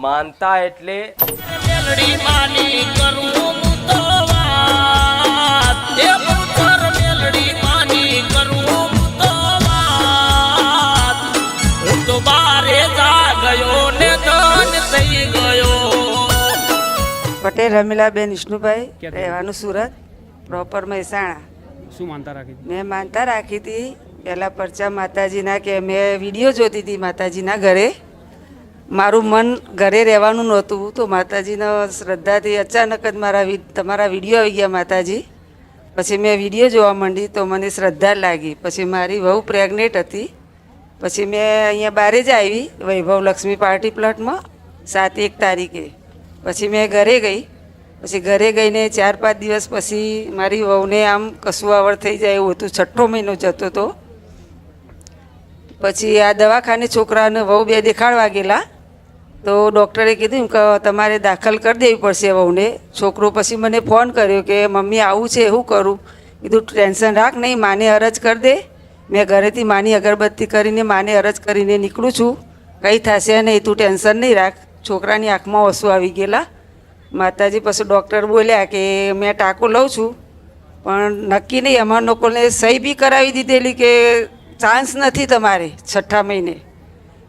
માનતા એટલે મેલડી માની કરું તો વાત એ પુત્ર મેલડી માની કરું તો વાત હું તો બારે જા ગયો ને ધન થઈ ગયો. પટેલ રમીલાબેન વિષ્ણુભાઈ, રહેવાનું સુરત, પ્રોપર મહેસાણા. શું માનતા રાખી હતી? મેં માનતા રાખી હતી પહેલાં પરચા માતાજીના, કે મેં વિડીયો જોતી હતી માતાજીના ઘરે. મારું મન ઘરે રહેવાનું નહોતું, તો માતાજીના શ્રદ્ધાથી અચાનક જ તમારા વિડીયો આવી ગયા માતાજી. પછી મેં વિડીયો જોવા માંડી તો મને શ્રદ્ધા લાગી. પછી મારી વહુ પ્રેગ્નેન્ટ હતી. પછી મેં અહીંયા બારે જ આવી વૈભવ લક્ષ્મી પાર્ટી પ્લોટમાં 7-1 તારીખે. પછી મેં ઘરે ગઈ. પછી ઘરે ગઈને 4-5 દિવસ પછી મારી વહુને આમ કસુવાવડ થઈ જાય એવું હતું. 6ઠ્ઠો મહિનો જતો હતો. પછી આ દવાખાને છોકરાને વહુ 2 દેખાડવા ગયેલા, તો ડૉક્ટરે કીધું કે તમારે દાખલ કરી દેવી પડશે વહુને. છોકરો પછી મને ફોન કર્યો કે મમ્મી આવું છે, શું કરું? કીધું ટેન્શન રાખ નહીં, માને અરજ કરી દે. મેં ઘરેથી માની અગરબત્તી કરીને માને અરજ કરીને નીકળું છું, કંઈ થશે નહીં, તું ટેન્શન નહીં રાખ. છોકરાની આંખમાં ઓસુ આવી ગયેલા. માતાજી પછી ડૉક્ટર બોલ્યા કે મેં ટાંકો લઉં છું, પણ નક્કી નહીં. અમારા લોકોને સહી બી કરાવી દીધેલી કે ચાન્સ નથી તમારે 6ઠ્ઠા મહિને.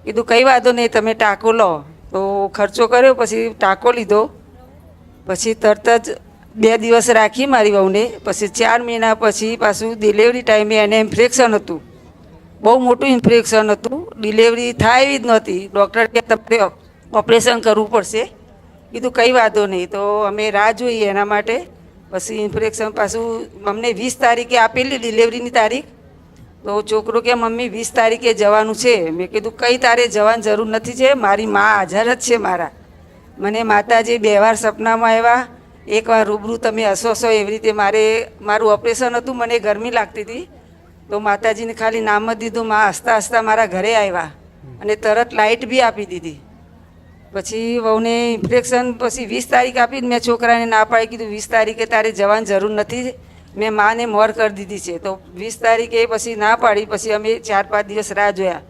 કીધું કંઈ વાંધો નહીં, તમે ટાંકો લો. તો ખર્ચો કર્યો, પછી ટાંકો લીધો. પછી તરત જ 2 દિવસ રાખી મારી વહુને. પછી 4 મહિના પછી પાછું ડિલિવરી ટાઈમે એને ઇન્ફેક્શન હતું, બહુ મોટું ઇન્ફેક્શન હતું. ડિલિવરી થાય એવી જ નહોતી. ડૉક્ટર કે તમારે ઓપરેશન કરવું પડશે. કીધું કંઈ વાંધો નહીં. તો અમે રાહ જોઈએ એના માટે. પછી ઇન્ફેક્શન પાછું અમને 20 તારીખે આપેલી ડિલિવરીની તારીખ. તો છોકરો કે મમ્મી 20 તારીખે જવાનું છે. મેં કીધું કંઈ તારે જવાની જરૂર નથી છે, મારી મા હાજર જ છે મારા. મને માતાજી 2 વાર સપનામાં આવ્યા, 1 વાર રૂબરૂ તમે હસો એવી રીતે. મારું ઓપરેશન હતું, મને ગરમી લાગતી હતી. તો માતાજીને ખાલી નામ જ દીધું, મા હસતા હસતા મારા ઘરે આવ્યા અને તરત લાઇટ બી આપી દીધી. પછી વહુને ઇન્ફેક્શન પછી 20 તારીખ આપી. મેં છોકરાને ના પાડી, કીધું 20 તારીખે તારે જવાની જરૂર નથી, મેં માને મોર કરી દીધી છે. તો 20 તારીખે પછી ના પાડી. પછી અમે 4-5 દિવસ રાહ જોયા.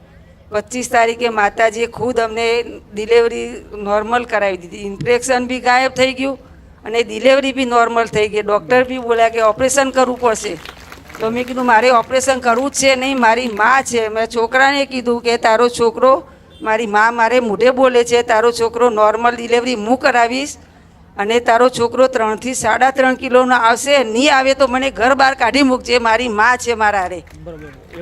25 તારીખે માતાજીએ ખુદ અમને ડિલિવરી નોર્મલ કરાવી દીધી. ઇન્ફેક્શન બી ગાયબ થઈ ગયું અને ડિલિવરી બી નોર્મલ થઈ ગઈ. ડૉક્ટર બી બોલ્યા કે ઓપરેશન કરવું પડશે. તો મેં કીધું મારે ઓપરેશન કરવું જ છે નહીં, મારી મા છે. મેં છોકરાને કીધું કે તારો છોકરો, મારી મા મારે મોઢે બોલે છે, તારો છોકરો નોર્મલ ડિલિવરી હું કરાવીશ અને તારો છોકરો 3 થી 3.5 કિલોનો આવશે. નહીં આવે તો મને ઘર બહાર કાઢી મૂકજે, મારી મા છે મારા હારે.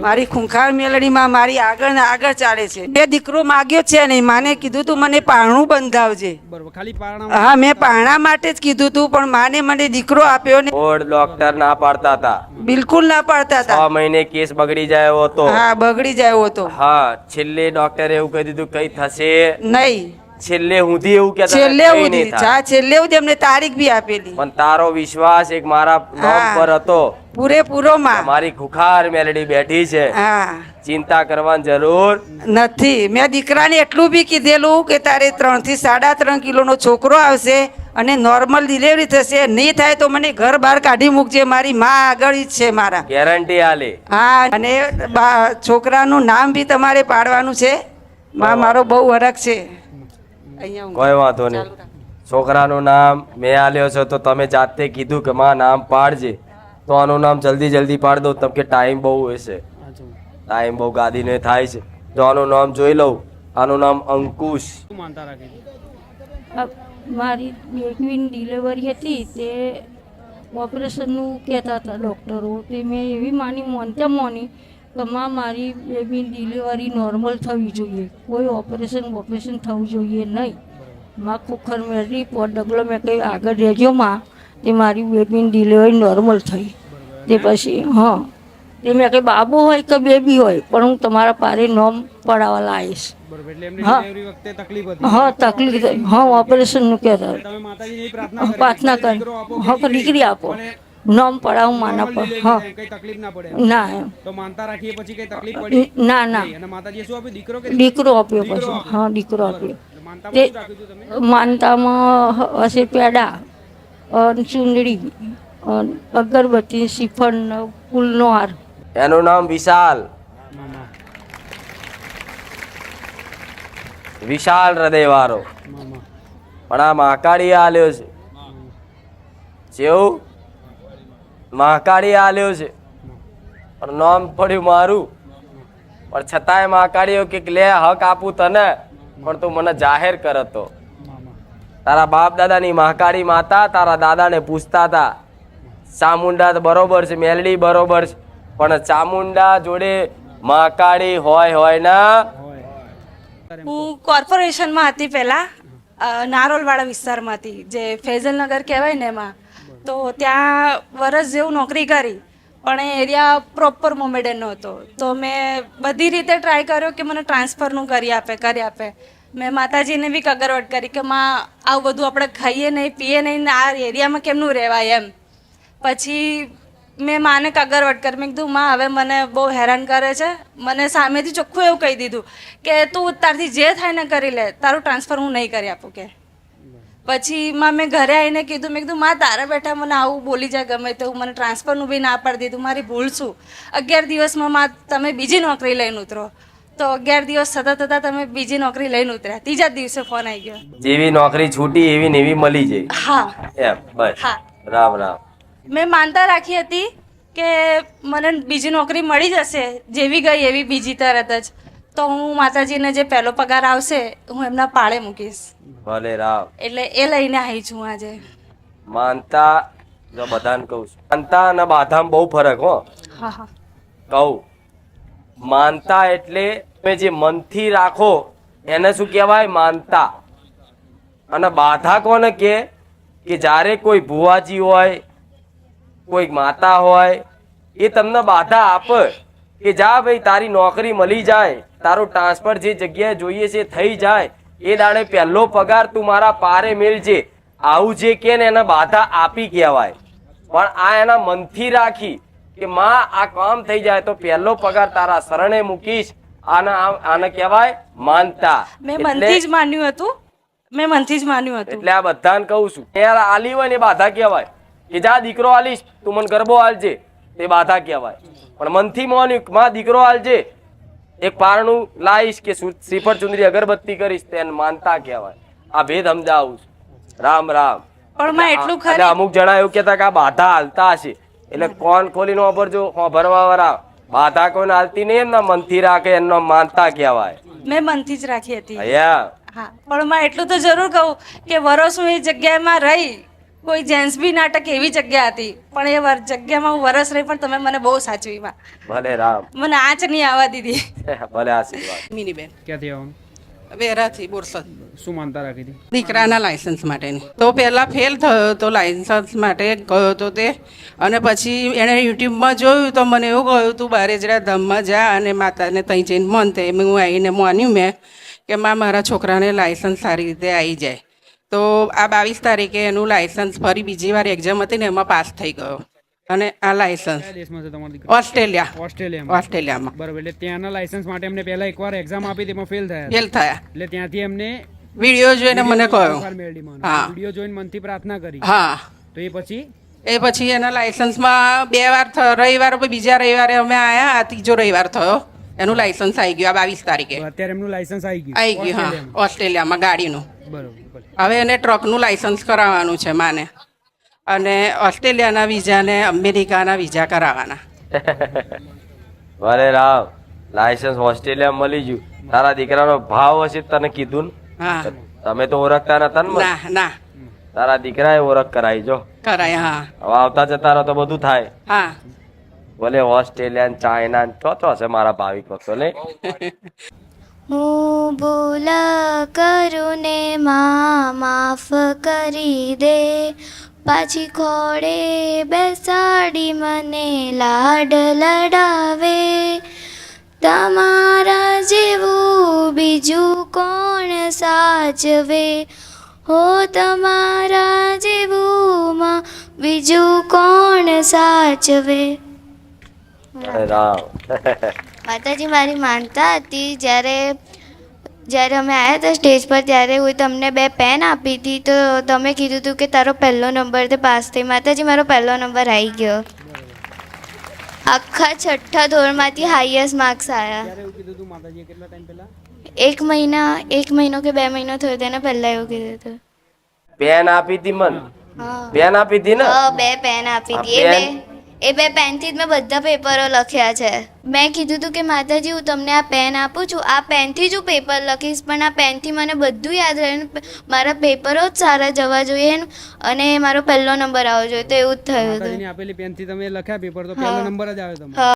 મારી ખૂંખાર મેલડીમાં મારી આગળ ને આગળ ચાલે છે. મેં દીકરો માગ્યો છે નહીં, માને કીધું તું મને પારણું બંધાવજે. ખાલી હા, મેં પારણા માટે જ કીધું તું, પણ માને મને દીકરો આપ્યો ને. ડોક્ટર ના પાડતા હતા, બિલકુલ ના પાડતા હતા. 6 મહિને કેસ બગડી જાય એવો હતો. હા, બગડી જાય એવો હતો. હા, છેલ્લે ડોક્ટરે એવું કહી દીધું કઈ થશે નહીં. છેલ્લે સુધી એવું કહેતા છેલ્લે સુધી છેલ્લે સુધી એમને તારીખ બી આપેલી. પણ તારો વિશ્વાસ એક મારા નામ પર હતો પૂરેપૂરો. માં મારી ખુખાર મેલડી બેઠી છે, હા, ચિંતા કરવાની જરૂર નથી. મેં દીકરાને એટલું બી કીધેલું કે તારે 3 થી 3.5 કિલોનો છોકરો આવશે અને નોર્મલ ડિલિવરી થશે. નહીં થાય તો મને ઘર બહાર કાઢી મૂકજે, મારી મા આગળ જ છે મારા. ગેરંટી આલે. હા, અને છોકરાનું નામ બી તમારે પાડવાનું છે. માં મારો બહુ વરખ છે. કોઈ વાંધો નહીં. છોકરાનું નામ મેં આલ્યો છે, તો તમે જાતે કીધું કે માં નામ પાડજે, તો આનું નામ જલ્દી પાડ દો. તમ કે ટાઈમ બહુ હશે, ટાઈમ બહુ ગાદીને થાય છે. જો આનું નામ જોઈ લઉં, આનું નામ અંકુશ. શું માનતા રાખી હતી? મારી બેબીની ડિલિવરી હતી, તે ઓપરેશનનું કહેતા હતા ડૉક્ટરો. તે મેં એવી માની કે મારી બેબીની ડિલિવરી નોર્મલ થવી જોઈએ, કોઈ ઓપરેશન થવું જોઈએ નહીં. માં ખુખર મેળવી ડગલો મેં કંઈ આગળ રહેજો માં, તે મારી બેબીની ડિલિવરી નોર્મલ થઈ. તે પછી તે મેં કંઈ બાબુ હોય કે બેબી હોય, પણ હું તમારા પારે નોમ પડાવવા લાવીશ. હા, તકલીફ થઈ. હા, ઓપરેશનનું કહેતા પ્રાર્થના કરી. હા, દીકરી આપો, નામ પડાવું માના પર. હા, ના એમ ના દીકરો આપ્યો પછી. હા, દીકરો આપ્યો. તે માનતામાં હશે પેડા, ચૂંદડી, અગરબત્તી, શ્રીફળ, ફૂલનો હાર. એનું નામ વિશાલ. વિશાલ હૃદય વાળો. પણ આ મહાકાળી આલ્યો છે. જેવું મહાકાળી આલ્યો છે પણ નામ પડ્યું મારું, પણ છતાંય મહાકાળીઓ કે લે હક આપું તને, પણ તું મને જાહેર કરતો. તારા બાપ દાદાની મહાકાળી માતા તારા દાદાને પૂછતા હતા ચામુંડા તો બરોબર છે, મેલડી બરોબર છે, પણ ચામુંડા જોડે મહાકાળી હોય ના. હું કોર્પોરેશનમાં હતી પહેલાં, નારોલવાળા વિસ્તારમાંથી, જે ફેઝલનગર કહેવાય ને એમાં. તો ત્યાં વરસ જેવું નોકરી કરી, પણ એ એરિયા પ્રોપર મોમેડનનો હતો. તો મેં બધી રીતે ટ્રાય કર્યો કે મને ટ્રાન્સફરનું કરી આપે. મેં માતાજીને બી કગરવટ કરી કે માં આવું બધું આપણે ખાઈએ નહીં પીએ નહીં, આ એરિયામાં કેમનું રહેવાય એમ. પછી મેં માને કગરવટ કરી. મેં કીધું માં હવે મને બહુ હેરાન કરે છે. મને સામેથી ચોખ્ખું એવું કહી દીધું કે તું તારથી જે થાય ને કરી લે, તારું ટ્રાન્સફર હું નહીં કરી આપું કે. પછી માં મેં ઘરે આવીને કીધું, મેં કીધું માં તારા બેઠા મને આવું બોલી જાય ગમે તેવું, મને ટ્રાન્સફરનું બી ના પાડી દીધું, મારી ભૂલ શું? 11 દિવસમાં માં તમે બીજી નોકરી લઈને ઉતરો. તો 11 દિવસ થતા તમે બીજી નોકરી લઈને ઉતર્યા. ત્રીજા દિવસે ફોન આવી ગયો, જેવી નોકરી છૂટી એવી ને એવી મળી જાય. હા એમ બસ. હા, રામ રામ. મેં માનતા રાખી હતી કે મને બીજી નોકરી મળી જશે, જેવી ગઈ એવી બીજી તરત જ. તો હું માતાજીને જે પહેલો પગાર આવશે હું એમના પાળે મૂકીશ. ભલે રામ. એટલે એ લઈને આવી છું આજે. માનતા જો બધાને કહું છું, માનતા અને બાધામાં બહુ ફરક હો. હા હા કહું, માનતા એટલે તમે જે મનથી રાખો એને શું કહેવાય? માનતા. અને બાધા કોને કે જ્યારે કોઈ ભુવાજી હોય, કોઈ માતા હોય, એ તમને બાધા આપે કે જા ભાઈ તારી નોકરી મળી જાય, તારું ટ્રાન્સફર જે જગ્યાએ જોઈએ છે થઈ જાય, એ દાડે પહેલો પગાર તું મારા પારે મેળજે, આવું જે કે ને એને બાધા આપી કહેવાય. પણ આ એના મનથી રાખી કે માં આ કામ થઈ જાય તો પહેલો પગાર તારા શરણે મૂકીશ, આને કહેવાય માનતા. મેં મનથી જ માન્યું હતું. એટલે આ બધાને કહું છું, યાર આલી હોય ને એ બાધા કહેવાય કે જા દીકરો આલીશ તું મને ગરબો આલજે, તે બાધા કહેવાય. પણ મનથી માન્યું માં દીકરો આલજે, એક પારણું લાવીશ કે શ્રીફળ ચુંદડી અગરબત્તી કરીશ, તેને માનતા કહેવાય. આ ભેદ સમજાવું છું. રામ રામ. પણ મેં એટલું ખરી, અમુક જણા એવું કહેતા કે આ બાધા હાલતા હશે, એટલે કોણ ખોલીને વાપરજો, ભરવા વાળા બાધા કોઈને હાલતી નહીં, એમના મનથી રાખે એમનો માનતા કહેવાય. મેં મનથી જ રાખી હતી. અહીંયા હા, પણ મેં એટલું તો જરૂર કહું કે વરસ હું એ જગ્યામાં રહી, કોઈ જેન્ટ્સ બી નાટક એવી જગ્યા હતી, પણ એ જગ્યામાં હું વરસ રહી, પણ તમે મને બહુ સાચવી માં. ભલે રામ. મને આંચ નહીં આવવા દીધી. ભલે આશીર્વાદ. મિનીબેન ક્યાંથી આવવાનું? વેરાથી બોરસદ. શું માનતા રાખી હતી? દીકરાના લાયસન્સ માટેની. તો પહેલાં ફેલ થયો તો લાયસન્સ માટે ગયો હતો તે, અને પછી એણે યુટ્યુબમાં જોયું તો મને એવું કહ્યું તું બારેજરા ધામમાં જા અને માતાને ત્યાં જઈને મન તે હું આવીને માન્યું મેં કે માં મારા છોકરાને લાયસન્સ સારી રીતે આવી જાય. તો આ 22 તારીખે એનું લાયસન્સ ફરી બીજી વાર એક્ઝામ હતી ને એમાં પાસ થઈ ગયો. અને આ લાયસન્સ કયા દેશમાં છે તમારો દીકરો? ઓસ્ટ્રેલિયામાં. બરાબર. એટલે ત્યાંના લાયસન્સ માટે એમને પહેલા એકવાર એક્ઝામ આપી તેમાં ફેલ થયા. ફેલ થયા. એટલે ત્યાંથી એમને વિડીયો જોઈને મને કહ્યું. હા. વિડીયો જોઈને મનથી પ્રાર્થના કરી. હા. તો એ પછી એના લાયસન્સમાં 2 વાર રવિવાર, બીજા રવિવારે અમે આવ્યા, આ ત્રીજો રવિવાર થયો, એનું લાયસન્સ આવી ગયું આ 22 તારીખે. અત્યારે એમનું લાયસન્સ આવી ગયું. હા, ઓસ્ટ્રેલિયામાં ગાડીનું. બરોબર. હવે એને ટ્રકનું લાયસન્સ કરાવવાનું છે માને, અને ઓસ્ટ્રેલિયાના વિઝા ને અમેરિકાના વિઝા કરાવવાના. ભલે રામ. લાયસન્સ ઓસ્ટ્રેલિયા મળી ગયું. તારા દીકરાનો ભાવ હશે તને કીધું ને? હા. તમે તો ઓળખતા નતા ને? ના. તારા દીકરાએ ઓળખ કરાવી જો. કરાય. હા. હવે આવતા જતા રહો તો બધું થાય. હા. ભલે ઓસ્ટ્રેલિયા ને ચાઇના ચોથો હશે મારા ભાવિક ભક્તો ને. હું ભૂલ કરું ને માં માફ કરી દે, પાછી ખોડે બેસાડી મને લાડ લડાવે, તમારા જેવું બીજું કોણ સાચવે, હો તમારા જેવું માં બીજું કોણ સાચવે. માતાજી મારી માનતા હતી, જ્યારે અમે આવ્યા હતા સ્ટેજ પર ત્યારે હું તમને 2 પેન આપી હતી, તો તમે કીધું હતું કે તારો પહેલો નંબર તે પાસ થઈ. માતાજી મારો પહેલો નંબર આવી ગયો. આખા 6ઠ્ઠા ધોરણમાંથી હાઈએસ્ટ માર્ક્સ આવ્યા. 1 મહિનો કે 2 મહિનો થયો તેના પહેલાં એવું કીધું હતું. પેન આપી હતી મન હા પેન આપી હતી ને હા 2 પેન આપી હતી એ 2 પેનથી જ મેં બધા પેપરો લખ્યા છે. મેં કીધું હતું કે માતાજી હું તમને આ પેન આપું છું, આ પેનથી જ હું પેપર લખીશ, પણ આ પેનથી મને બધું યાદ રહે, મારા પેપરો જ સારા જવા જોઈએ અને મારો પહેલો નંબર આવવો જોઈએ. તો એવું જ થયું હતું. માતાજીની આપેલી પેનથી તમે લખ્યા પેપર તો પહેલો નંબર જ આવ્યો તમારો. હા